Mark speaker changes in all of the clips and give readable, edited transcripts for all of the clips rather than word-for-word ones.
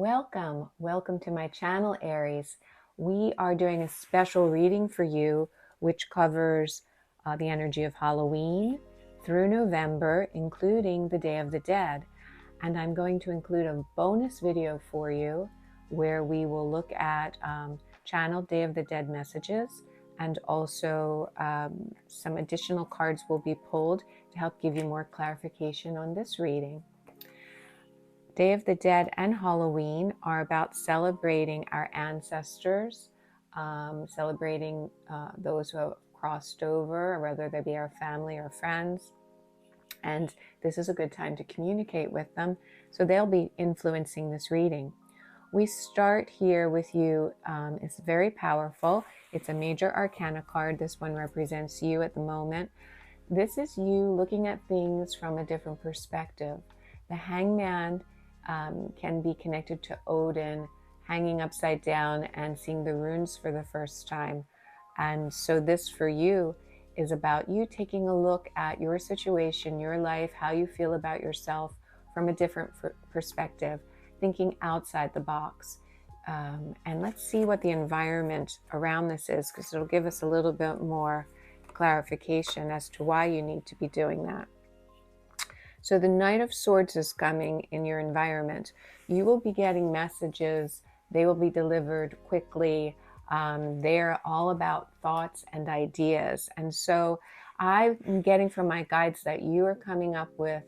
Speaker 1: Welcome to my channel, Aries. We are doing a special reading for you, which covers the energy of Halloween through November, including the Day of the Dead. And I'm going to include a bonus video for you where we will look at channeled Day of the Dead messages, and also some additional cards will be pulled to help give you more clarification on this reading. Day of the Dead and Halloween are about celebrating our ancestors, celebrating those who have crossed over, whether they be our family or friends. And this is a good time to communicate with them, so they'll be influencing this reading. We start here with you. It's very powerful. It's a major arcana card. This one represents you at the moment. This is you looking at things from a different perspective. The Hangman can be connected to Odin, hanging upside down and seeing the runes for the first time. And so this for you is about you taking a look at your situation, your life, how you feel about yourself from a different perspective, thinking outside the box. And let's see what the environment around this is, because it'll give us a little bit more clarification as to why you need to be doing that. So the Knight of Swords is coming in your environment. You will be getting messages. They will be delivered quickly. They're all about thoughts and ideas. And so I'm getting from my guides that you are coming up with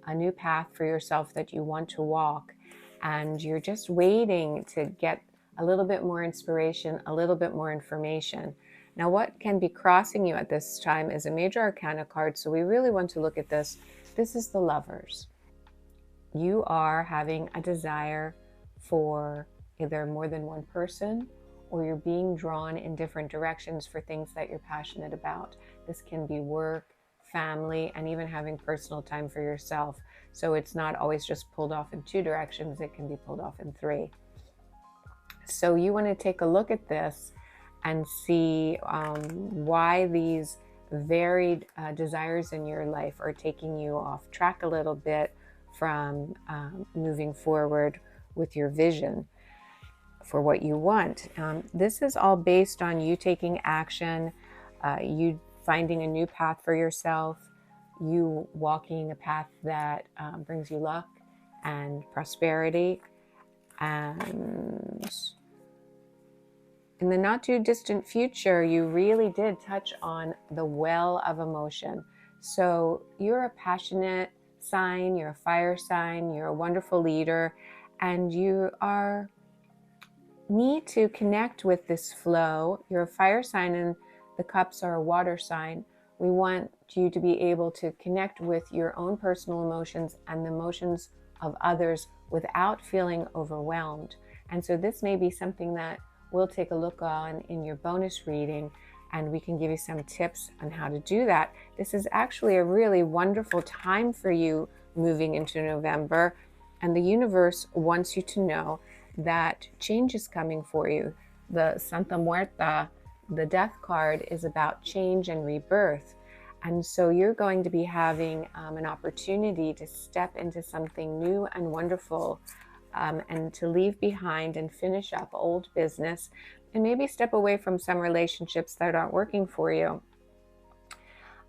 Speaker 1: a new path for yourself that you want to walk. And you're just waiting to get a little bit more inspiration, a little bit more information. Now, what can be crossing you at this time is a major arcana card. So we really want to look at this. This is the Lovers. You are having a desire for either more than one person, or you're being drawn in different directions for things that you're passionate about. This can be work, family, and even having personal time for yourself. So it's not always just pulled off in two directions. It can be pulled off in three. So you want to take a look at this and see why these varied desires in your life are taking you off track a little bit from moving forward with your vision for what you want. This is all based on you taking action, you finding a new path for yourself, you walking a path that brings you luck and prosperity. And in the not too distant future, you really did touch on the well of emotion. So you're a passionate sign, you're a fire sign, you're a wonderful leader, and you need to connect with this flow. You're a fire sign and the cups are a water sign. We want you to be able to connect with your own personal emotions and the emotions of others without feeling overwhelmed. And so this may be something that we'll take a look on in your bonus reading, and we can give you some tips on how to do that. This is actually a really wonderful time for you moving into November, and the universe wants you to know that change is coming for you. The Santa Muerta, the death card, is about change and rebirth. And so you're going to be having an opportunity to step into something new and wonderful, and to leave behind and finish up old business, and maybe step away from some relationships that aren't working for you.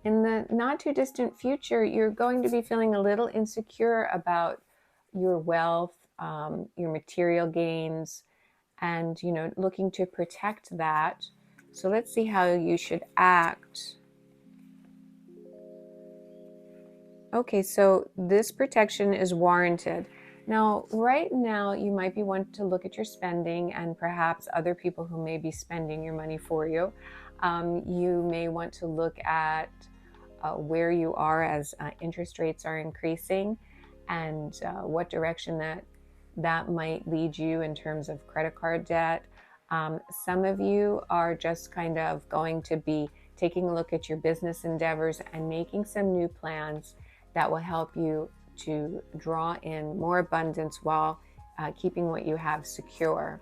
Speaker 1: In the not too distant future, you're going to be feeling a little insecure about your wealth, your material gains, and looking to protect that. So let's see how you should act. Okay, so this protection is warranted. Now, right now, you might be wanting to look at your spending and perhaps other people who may be spending your money for you. You may want to look at where you are as interest rates are increasing, and what direction that might lead you in terms of credit card debt. Some of you are just kind of going to be taking a look at your business endeavors and making some new plans that will help you to draw in more abundance while keeping what you have secure.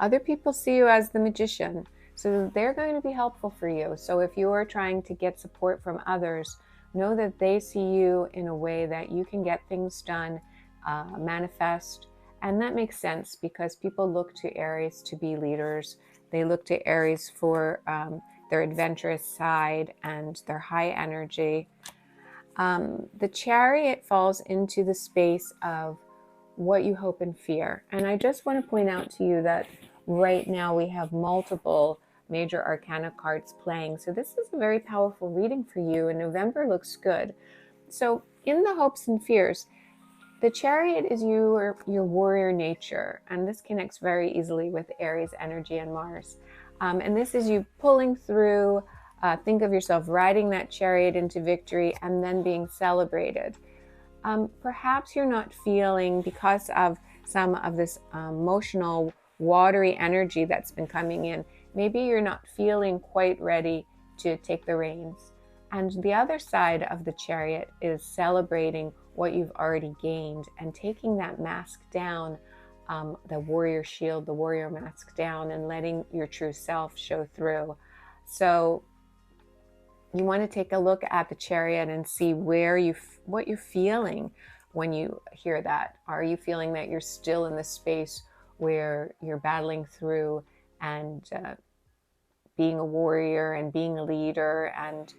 Speaker 1: Other people see you as the magician, so they're going to be helpful for you. So if you are trying to get support from others, know that they see you in a way that you can get things done manifest. And that makes sense because people look to Aries to be leaders. They look to Aries for their adventurous side and their high energy. The Chariot falls into the space of what you hope and fear. And I just want to point out to you that right now we have multiple major arcana cards playing. So this is a very powerful reading for you, and November looks good. So in the hopes and fears, the Chariot is your warrior nature, and this connects very easily with Aries energy and Mars. And this is you pulling through. Think of yourself riding that chariot into victory and then being celebrated. Perhaps you're not feeling, because of some of this emotional, watery energy that's been coming in, maybe you're not feeling quite ready to take the reins. And the other side of the Chariot is celebrating what you've already gained and taking that mask down, the warrior shield, the warrior mask down, and letting your true self show through. So you want to take a look at the Chariot and see what you're feeling when you hear that. Are you feeling that you're still in the space where you're battling through and being a warrior and being a leader and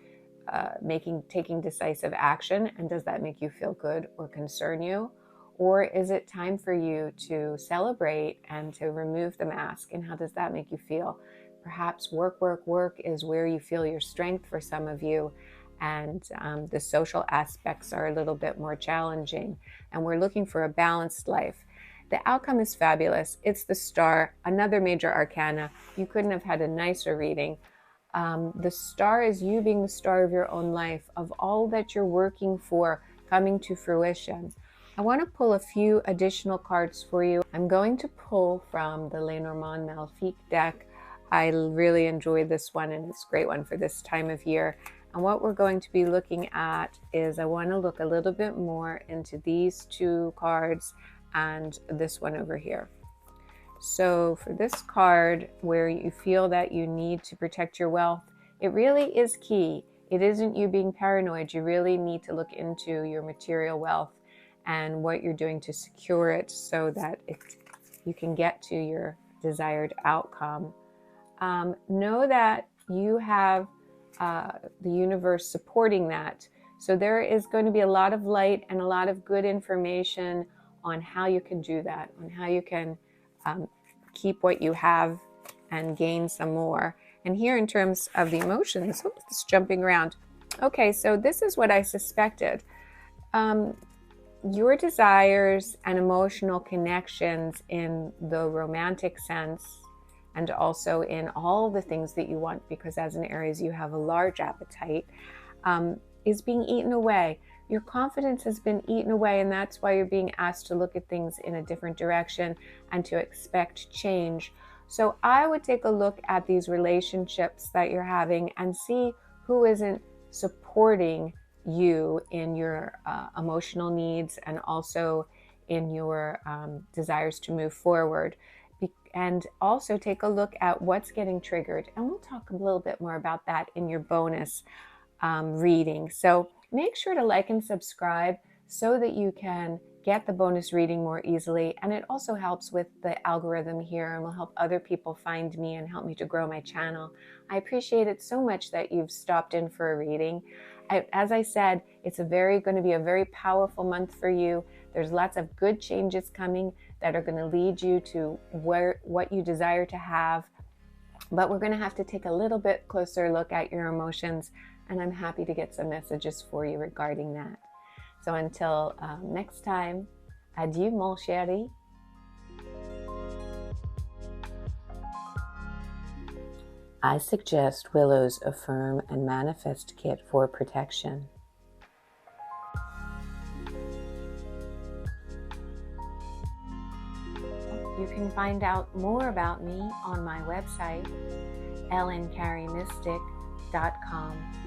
Speaker 1: taking decisive action? And does that make you feel good or concern you? Or is it time for you to celebrate and to remove the mask? And how does that make you feel? Perhaps work is where you feel your strength for some of you, and the social aspects are a little bit more challenging, and we're looking for a balanced life. The outcome is fabulous. It's the Star, another major arcana. You couldn't have had a nicer reading. The Star is you being the star of your own life, of all that you're working for coming to fruition. I want to pull a few additional cards for you. I'm going to pull from the Lenormand Malefique deck. I really enjoyed this one, and it's a great one for this time of year. And what we're going to be looking at is I want to look a little bit more into these two cards and this one over here. So for this card, where you feel that you need to protect your wealth, it really is key. It isn't you being paranoid. You really need to look into your material wealth and what you're doing to secure it so that you can get to your desired outcome. Know that you have the universe supporting that. So there is going to be a lot of light and a lot of good information on how you can do that, on how you can keep what you have and gain some more. And here in terms of the emotions, oops, it's jumping around. Okay, so this is what I suspected. Your desires and emotional connections in the romantic sense, and also in all the things that you want, because as an Aries, you have a large appetite, is being eaten away. Your confidence has been eaten away, and that's why you're being asked to look at things in a different direction and to expect change. So I would take a look at these relationships that you're having and see who isn't supporting you in your emotional needs and also in your desires to move forward. And also take a look at what's getting triggered. And we'll talk a little bit more about that in your bonus reading. So make sure to like and subscribe so that you can get the bonus reading more easily. And it also helps with the algorithm here and will help other people find me and help me to grow my channel. I appreciate it so much that you've stopped in for a reading. As I said, it's going to be a very powerful month for you. There's lots of good changes coming that are going to lead you to what you desire to have. But we're going to have to take a little bit closer look at your emotions, and I'm happy to get some messages for you regarding that. So until next time, adieu mon chéri. I suggest Willow's Affirm and Manifest Kit for protection. You can find out more about me on my website, ellencarrymystic.com.